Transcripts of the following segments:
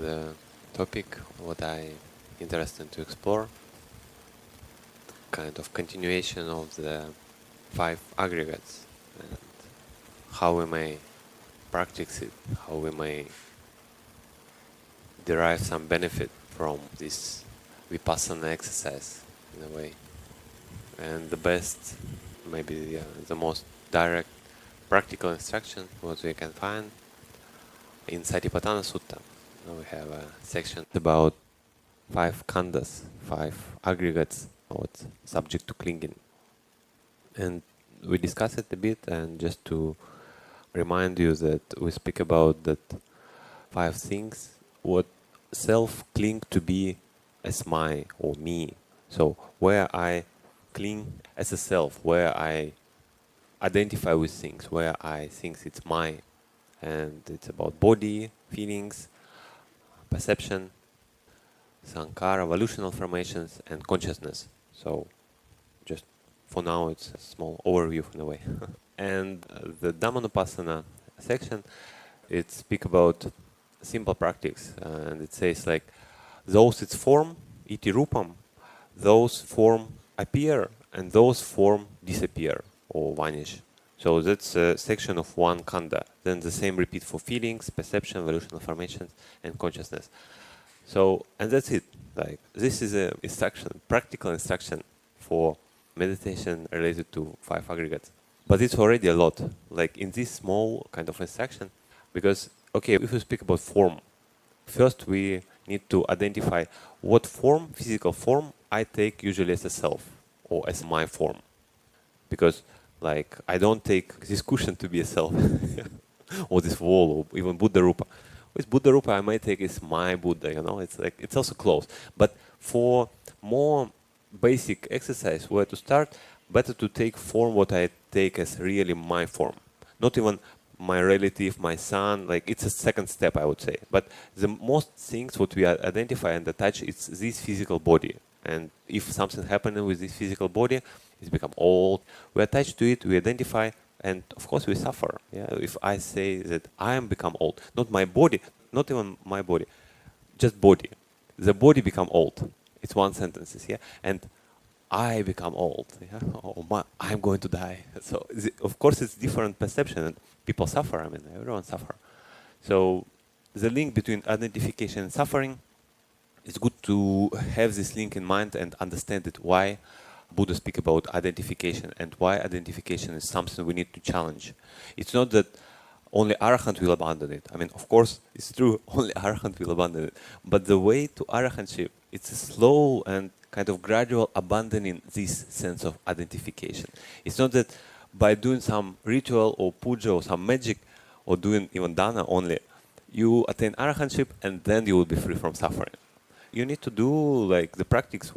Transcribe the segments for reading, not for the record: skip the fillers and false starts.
the topic, what I interested to explore, kind of continuation of the 5 aggregates and how we may practice it, how we may derive some benefit from this vipassana exercise in a way. And the best, maybe the most direct practical instruction what we can find in Satipatthana Sutta. We have a section about 5 khandhas, 5 aggregates, what's subject to clinging. And we discuss it a bit, and just to remind you that we speak about that 5 things what self cling to be as my or me. So where I cling as a self, where I identify with things, where I think it's my, and it's about body, feelings, perception, sankhara, volitional formations, and consciousness. So just for now it's a small overview in a way. And the Dhammanupassana section, it speaks about simple practice, and it says like, those its form, iti rupam, those form appear and those form disappear or vanish. So that's a section of one khandha. Then the same repeat for feelings, perception, volitional formations, and consciousness. So, and that's it. Like, this is a instruction, practical instruction for meditation related to 5 aggregates. But it's already a lot, like in this small kind of instruction, because, okay, if we speak about form, first we need to identify what form, physical form, I take usually as a self or as my form. Because, like, I don't take this cushion to be a self, or this wall, or even Buddha Rupa. With Buddha Rupa, I might take as my Buddha, you know, it's like, it's also close. But for more basic exercise, where to start, better to take form what I take as really my form. Not even my relative, my son, like it's a second step, I would say. But the most things what we identify and attach, it's this physical body. And if something happening with this physical body, it's become old, we attach to it, we identify, and of course we suffer. Yeah? If I say that I am become old, not my body, not even my body, just body. The body become old. It's one sentence, yeah? And I become old, yeah? Or I'm going to die. So of course it's different perception, and people suffer, I mean, everyone suffer. So the link between identification and suffering, it's good to have this link in mind and understand it, why Buddha speak about identification and why identification is something we need to challenge. It's not that only Arahant will abandon it. I mean, of course, it's true, only Arahant will abandon it. But the way to Arahantship, it's a slow and kind of gradual abandoning this sense of identification. It's not that by doing some ritual or puja or some magic or doing even dana only, you attain Arahantship and then you will be free from suffering. You need to do like the practice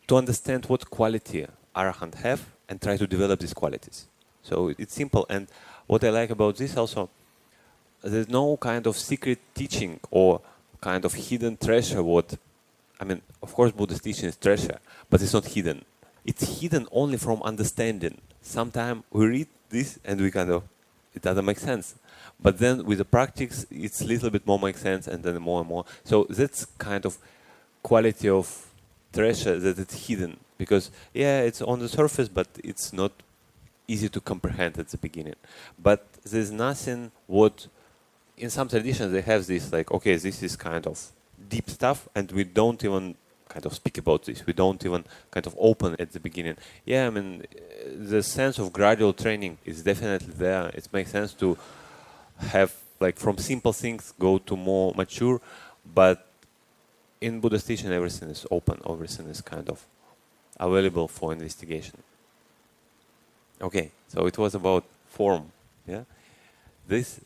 to understand what quality Arahant have and try to develop these qualities. So it's simple, and what I like about this also, there's no kind of secret teaching or kind of hidden treasure. I mean, of course Buddha's teaching is treasure, but it's not hidden. It's hidden only from understanding. Sometimes we read this and we kind of, it doesn't make sense. But then with the practice, it's a little bit more makes sense, and then more and more. So that's kind of quality of treasure that it's hidden, because yeah, it's on the surface, but it's not easy to comprehend at the beginning. But there's nothing what, in some traditions they have this like, okay, this is kind of deep stuff, and we don't even kind of speak about this. We don't even kind of open at the beginning. Yeah, I mean, the sense of gradual training is definitely there. It makes sense to have like from simple things go to more mature, but in Buddhist teaching everything is open, everything is kind of available for investigation. Okay, so it was about form, yeah? This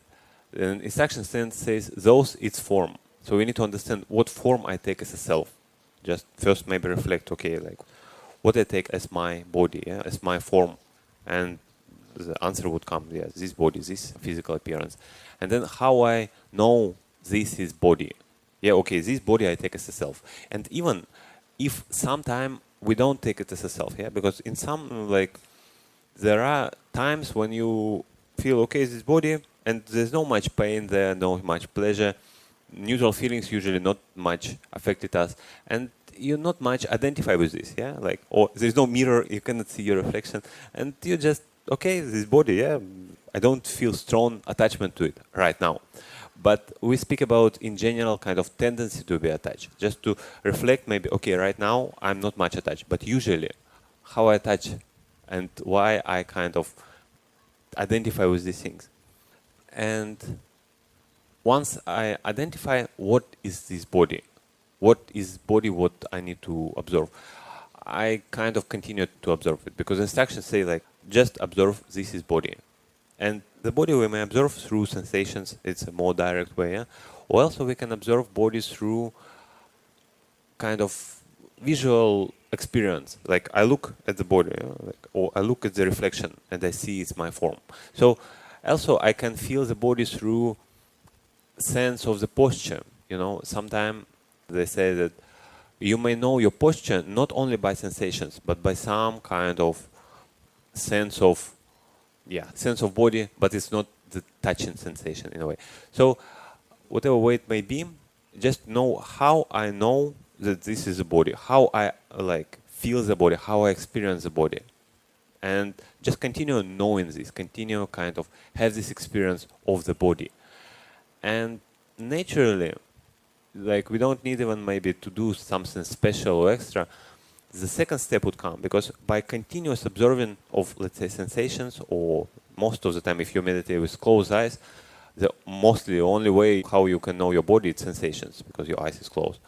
instruction sense says those its form. So we need to understand what form I take as a self. Just first maybe reflect, okay, like what I take as my body, yeah, as my form. And the answer would come, yeah, this body, this physical appearance. And then how I know this is body. Yeah, okay, this body I take as a self. And even if sometime we don't take it as a self, yeah, because in some, like, there are times when you feel, okay, this body, and there's no much pain there, no much pleasure, neutral feelings usually not much affected us, and you not much identify with this, yeah, like, or there's no mirror, you cannot see your reflection, and you just, okay, this body, yeah, I don't feel strong attachment to it right now. But we speak about, in general, kind of tendency to be attached, just to reflect maybe, okay, right now I'm not much attached, but usually how I attach and why I kind of identify with these things. And once I identify what is this body, what I need to observe, I kind of continue to observe it, because instructions say like, just observe this is body. And the body we may observe through sensations, it's a more direct way, yeah? Or also we can observe bodies through kind of visual experience. Like I look at the body, yeah? Like, or I look at the reflection and I see it's my form. So also I can feel the body through sense of the posture. You know, sometimes they say that you may know your posture not only by sensations, but by some kind of sense of, sense of body, but it's not the touching sensation in a way. So whatever way it may be, just know how I know that this is a body, how I like feel the body, how I experience the body. And just continue knowing this, continue kind of have this experience of the body. And naturally, like we don't need even maybe to do something special or extra. The second step would come, because by continuous observing of, let's say, sensations, or most of the time if you meditate with closed eyes, the only way how you can know your body is sensations, because your eyes is closed.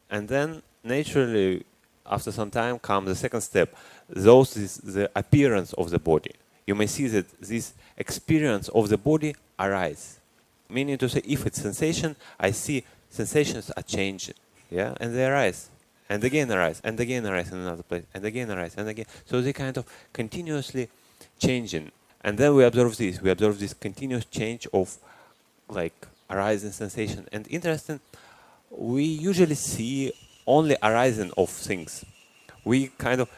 And then naturally, after some time, comes the second step. Those is the appearance of the body. You may see that this experience of the body arise. Meaning to say, if it's sensation, I see sensations are changing, yeah, and they arise, and again arise, and again arise in another place, and again arise, and again. So they kind of continuously changing. And then we observe this continuous change of like arising sensation. And interesting, we usually see only arising of things. We kind of,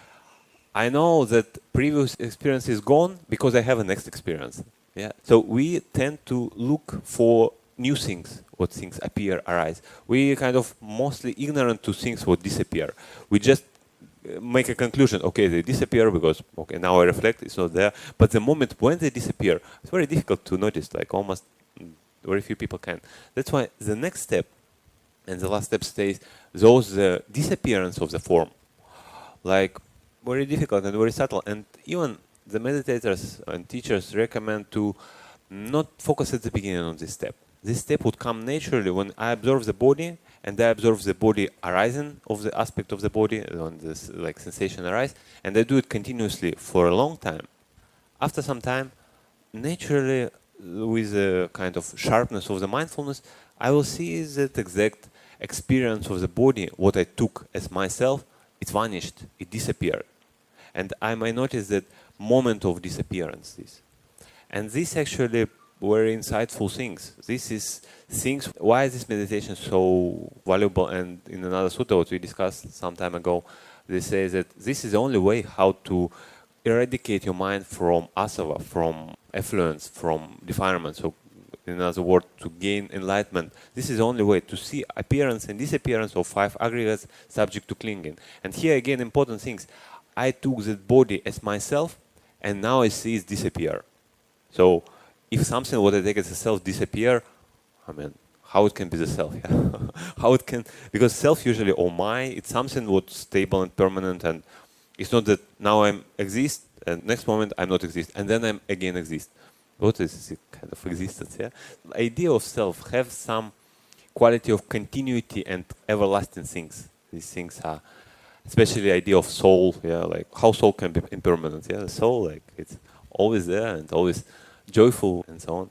I know that previous experience is gone because I have a next experience. Yeah. So we tend to look for new things, what things appear, arise. We kind of mostly ignorant to things what disappear. We just make a conclusion, okay, they disappear because, okay, now I reflect, it's not there. But the moment when they disappear, it's very difficult to notice, like almost very few people can. That's why the next step and the last step stays the disappearance of the form. Like very difficult and very subtle. And even the meditators and teachers recommend to not focus at the beginning on this step. This step would come naturally when I observe the body, and I observe the body arising of the aspect of the body, when this like sensation arise, and I do it continuously for a long time. After some time, naturally, with a kind of sharpness of the mindfulness, I will see that exact experience of the body, what I took as myself, it vanished, it disappeared. And I might notice that moment of disappearance. And this actually very insightful things. This is things, why is this meditation so valuable? And in another sutta what we discussed some time ago, they say that this is the only way how to eradicate your mind from asava, from effluence, from defilements. So in other words, to gain enlightenment. This is the only way to see appearance and disappearance of 5 aggregates subject to clinging. And here again, important things. I took that body as myself, and now I see it disappear. So if something what I take as a self disappear, I mean, how it can be the self? Yeah? How it can, because self usually, or my, it's something what's stable and permanent, and it's not that now I'm exist, and next moment I'm not exist, and then I'm again exist. What is this kind of existence? Yeah, the idea of self have some quality of continuity and everlasting things. These things are, especially the idea of soul. Yeah, like how soul can be impermanent. Yeah, the soul, like it's always there and always joyful and so on.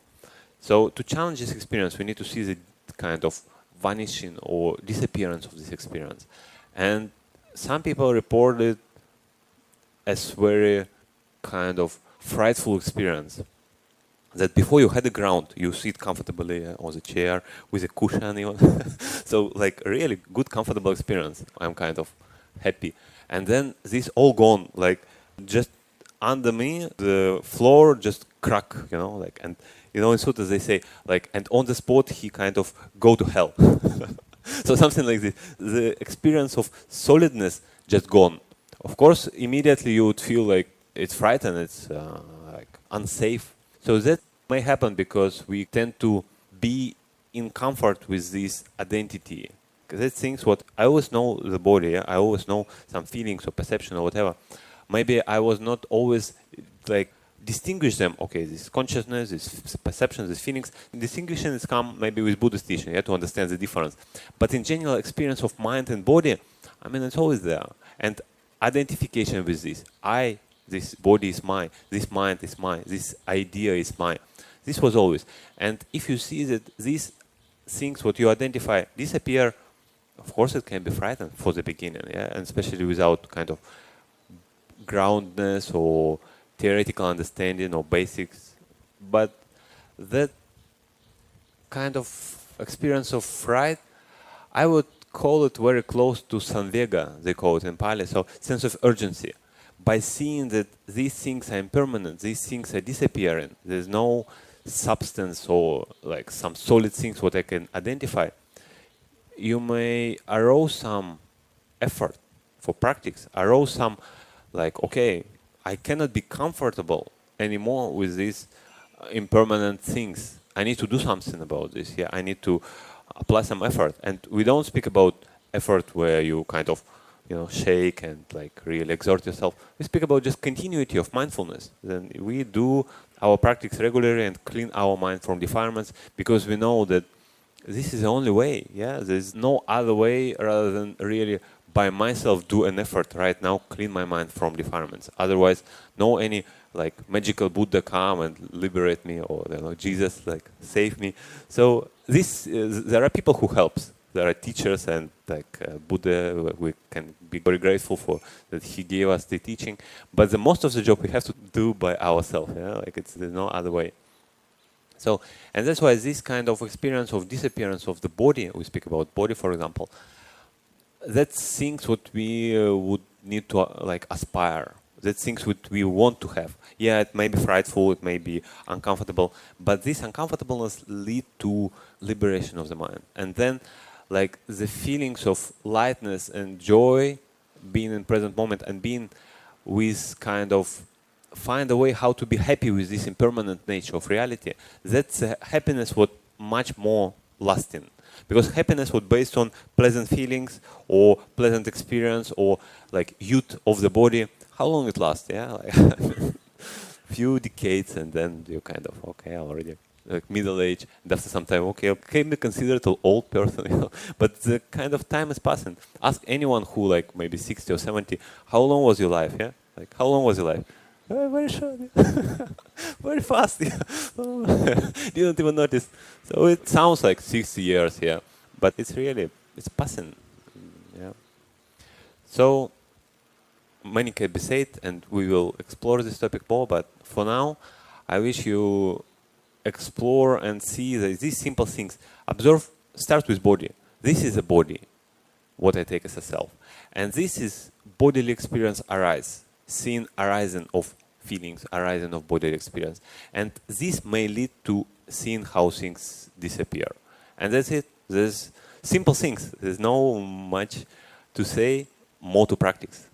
So to challenge this experience, we need to see the kind of vanishing or disappearance of this experience. And some people report it as very kind of frightful experience. That before you had the ground, you sit comfortably on the chair with a cushion even. So like really good comfortable experience. I'm kind of happy. And then this all gone, like just under me, the floor just crack, like, and in suttas they say, like, and on the spot he kind of go to hell. So something like this. The experience of solidness just gone. Of course, immediately you would feel like it's frightened, it's like unsafe. So that may happen because we tend to be in comfort with this identity. Because that things what I always know the body, I always know some feelings or perception or whatever. Maybe I was not always like distinguish them. Okay, this consciousness, this perception, these feelings. Distinguishing is come maybe with Buddhist teaching. You have to understand the difference. But in general experience of mind and body, I mean, it's always there. And identification with this body is mine, this mind is mine, this idea is mine. This was always. And if you see that these things, what you identify, disappear, of course it can be frightened for the beginning, yeah, and especially without kind of groundedness or theoretical understanding or basics. But that kind of experience of fright, I would call it very close to samvega, they call it in Pali, so sense of urgency. By seeing that these things are impermanent, these things are disappearing, there's no substance or like some solid things what I can identify, you may arouse some effort for practice, arouse some like, okay, I cannot be comfortable anymore with these impermanent things. I need to do something about this. Yeah, I need to apply some effort. And we don't speak about effort where you kind of, shake and like really exert yourself. We speak about just continuity of mindfulness. Then we do our practice regularly and clean our mind from defilements because we know that this is the only way. Yeah, there's no other way rather than really by myself do an effort right now, clean my mind from defilements. Otherwise, no any like magical Buddha come and liberate me or Jesus like save me. So this there are people who helps. There are teachers and like Buddha. We can be very grateful for that he gave us the teaching. But the most of the job we have to do by ourselves. Yeah, like there's no other way. So, and that's why this kind of experience of disappearance of the body, we speak about body, for example, that's things what we would need to like aspire. That's things what we want to have. Yeah, it may be frightful, it may be uncomfortable, but this uncomfortableness lead to liberation of the mind. And then like the feelings of lightness and joy, being in present moment and being with kind of find a way how to be happy with this impermanent nature of reality. That's a happiness what much more lasting. Because happiness was based on pleasant feelings or pleasant experience or like youth of the body. How long it lasts? Yeah, like few decades, and then you kind of okay, already like middle age. And after some time, okay, can be considered an old person, But the kind of time is passing. Ask anyone who like maybe 60 or 70, how long was your life? Yeah, like how long was your life? Very short, very fast. Yeah. Didn't even notice. So it sounds like 60 years, yeah, but it's passing. Yeah. So many can be said, and we will explore this topic more. But for now, I wish you explore and see that these simple things. Observe. Start with body. This is a body, what I take as a self, and this is bodily experience arise. Seeing arising of feelings, arising of bodily experience. And this may lead to seeing how things disappear. And that's it. There's simple things. There's no much to say, more to practice.